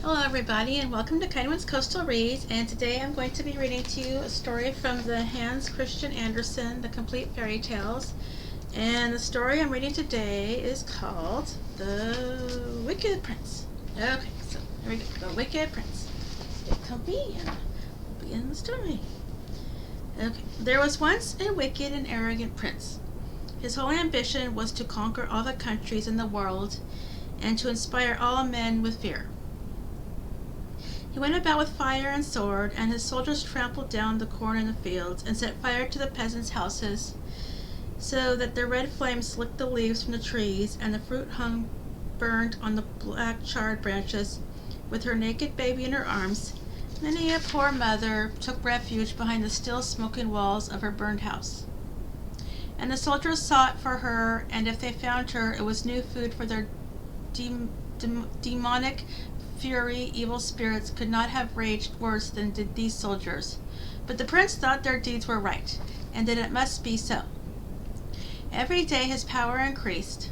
Hello everybody and welcome to Kindwyn's Coastal Reads, and today I'm going to be reading to you a story from the Hans Christian Andersen, The Complete Fairy Tales. And the story I'm reading today is called The Wicked Prince. Okay, so here we go. The Wicked Prince. Get comfy and we'll begin the story. Okay, there was once a wicked and arrogant prince. His whole ambition was to conquer all the countries in the world and to inspire all men with fear. He went about with fire and sword, and his soldiers trampled down the corn in the fields and set fire to the peasants' houses, so that the red flames licked the leaves from the trees, and the fruit hung burned on the black charred branches. With her naked baby in her arms, many a poor mother took refuge behind the still smoking walls of her burned house. And the soldiers sought for her, and if they found her, it was new food for their demonic fury. Evil spirits could not have raged worse than did these soldiers. But the prince thought their deeds were right, and that it must be so. Every day his power increased.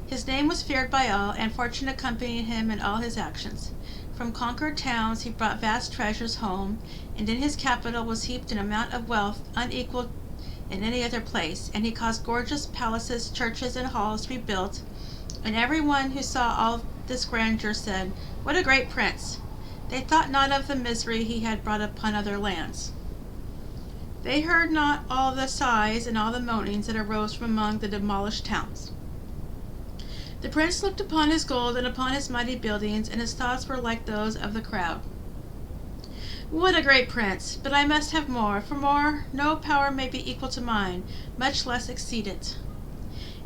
His name was feared by all, and fortune accompanied him in all his actions. From conquered towns he brought vast treasures home, and in his capital was heaped an amount of wealth unequaled in any other place, and he caused gorgeous palaces, churches, and halls to be built, and every one who saw all this grandeur said, "What a great prince!" They thought not of the misery he had brought upon other lands. They heard not all the sighs and all the moanings that arose from among the demolished towns. The prince looked upon his gold and upon his mighty buildings, and his thoughts were like those of the crowd. "What a great prince! But I must have more, for no power may be equal to mine, much less exceed it."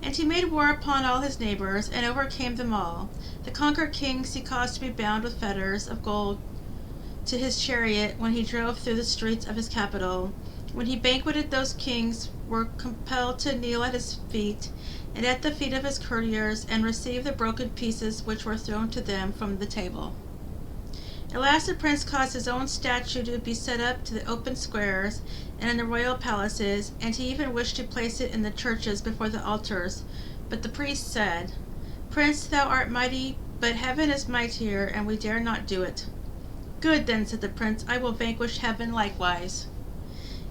And he made war upon all his neighbors, and overcame them all. The conquered kings he caused to be bound with fetters of gold to his chariot when he drove through the streets of his capital. When he banqueted, those kings were compelled to kneel at his feet, and at the feet of his courtiers, and receive the broken pieces which were thrown to them from the table. At last the prince caused his own statue to be set up to the open squares and in the royal palaces, and he even wished to place it in the churches before the altars. But the priest said, "Prince, thou art mighty, but heaven is mightier, and we dare not do it." "Good, then," said the prince, "I will vanquish heaven likewise."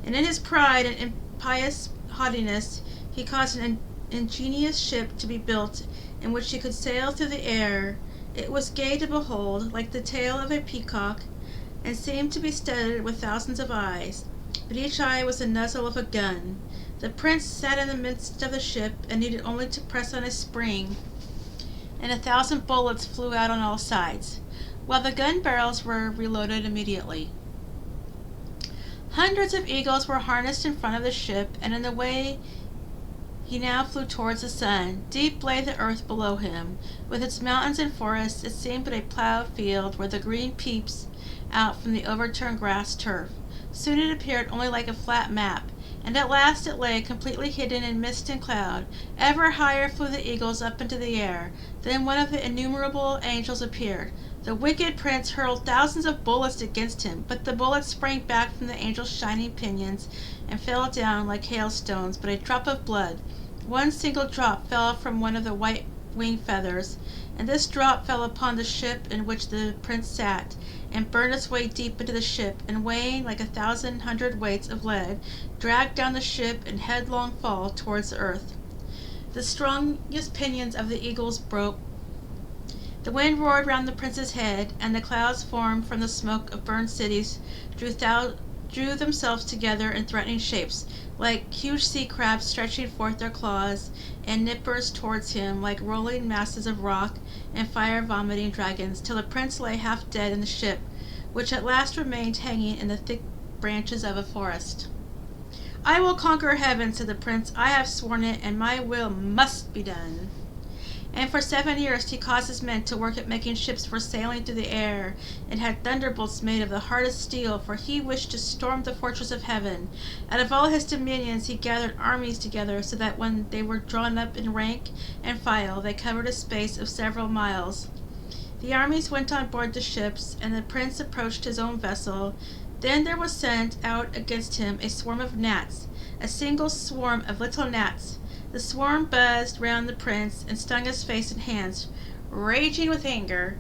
And in his pride and impious haughtiness he caused an ingenious ship to be built, in which he could sail through the air. It was gay to behold, like the tail of a peacock, and seemed to be studded with thousands of eyes, but each eye was the muzzle of a gun. The prince sat in the midst of the ship, and needed only to press on a spring, and 1,000 bullets flew out on all sides, while the gun barrels were reloaded immediately. Hundreds of eagles were harnessed in front of the ship, and in the way he now flew towards the sun. Deep lay the earth below him, with its mountains and forests. It seemed but a plowed field, where the green peeps out from the overturned grass turf. Soon it appeared only like a flat map, and at last it lay completely hidden in mist and cloud. Ever higher flew the eagles up into the air. Then one of the innumerable angels appeared. The wicked prince hurled thousands of bullets against him, but the bullets sprang back from the angel's shining pinions and fell down like hailstones. But a drop of blood, one single drop, fell from one of the white wing feathers, and this drop fell upon the ship in which the prince sat, and burned its way deep into the ship, and weighing like 1,000 hundredweights of lead, dragged down the ship in headlong fall towards the earth. The strongest pinions of the eagles broke. The wind roared round the prince's head, and the clouds formed from the smoke of burned cities drew themselves together in threatening shapes, like huge sea crabs stretching forth their claws and nippers towards him, like rolling masses of rock and fire-vomiting dragons, till the prince lay half dead in the ship, which at last remained hanging in the thick branches of a forest. "I will conquer heaven," said the prince. "I have sworn it, and my will must be done." And for 7 years he caused his men to work at making ships for sailing through the air, and had thunderbolts made of the hardest steel, for he wished to storm the fortress of heaven. Out of all his dominions he gathered armies together, so that when they were drawn up in rank and file, they covered a space of several miles. The armies went on board the ships, and the prince approached his own vessel. Then there was sent out against him a swarm of gnats, a single swarm of little gnats. The swarm buzzed round the prince and stung his face and hands. Raging with anger,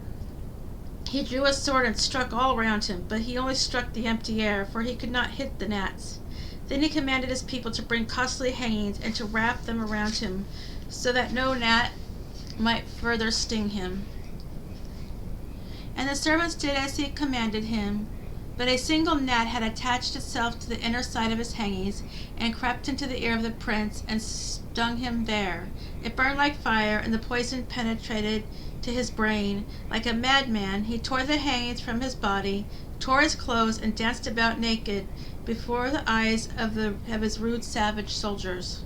He drew a sword and struck all around him, but he only struck the empty air, for he could not hit the gnats. Then he commanded his people to bring costly hangings and to wrap them around him, so that no gnat might further sting him. And the servants did as he commanded him. But a single gnat had attached itself to the inner side of his hangings, and crept into the ear of the prince, and stung him there. It burned like fire, and the poison penetrated to his brain. Like a madman, he tore the hangings from his body, tore his clothes, and danced about naked before the eyes of his rude savage soldiers,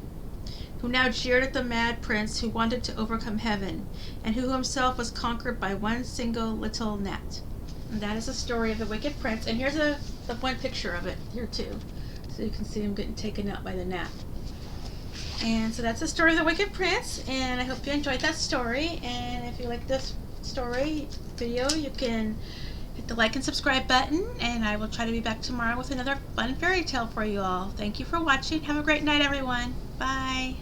who now jeered at the mad prince who wanted to overcome heaven, and who himself was conquered by one single little gnat. And that is the story of the wicked prince. And here's the one picture of it here too, so you can see him getting taken out by the gnat. And so that's the story of the wicked prince, and I hope you enjoyed that story. And if you like this story video, you can hit the like and subscribe button, and I will try to be back tomorrow with another fun fairy tale for you all. Thank you for watching. Have a great night, everyone. Bye.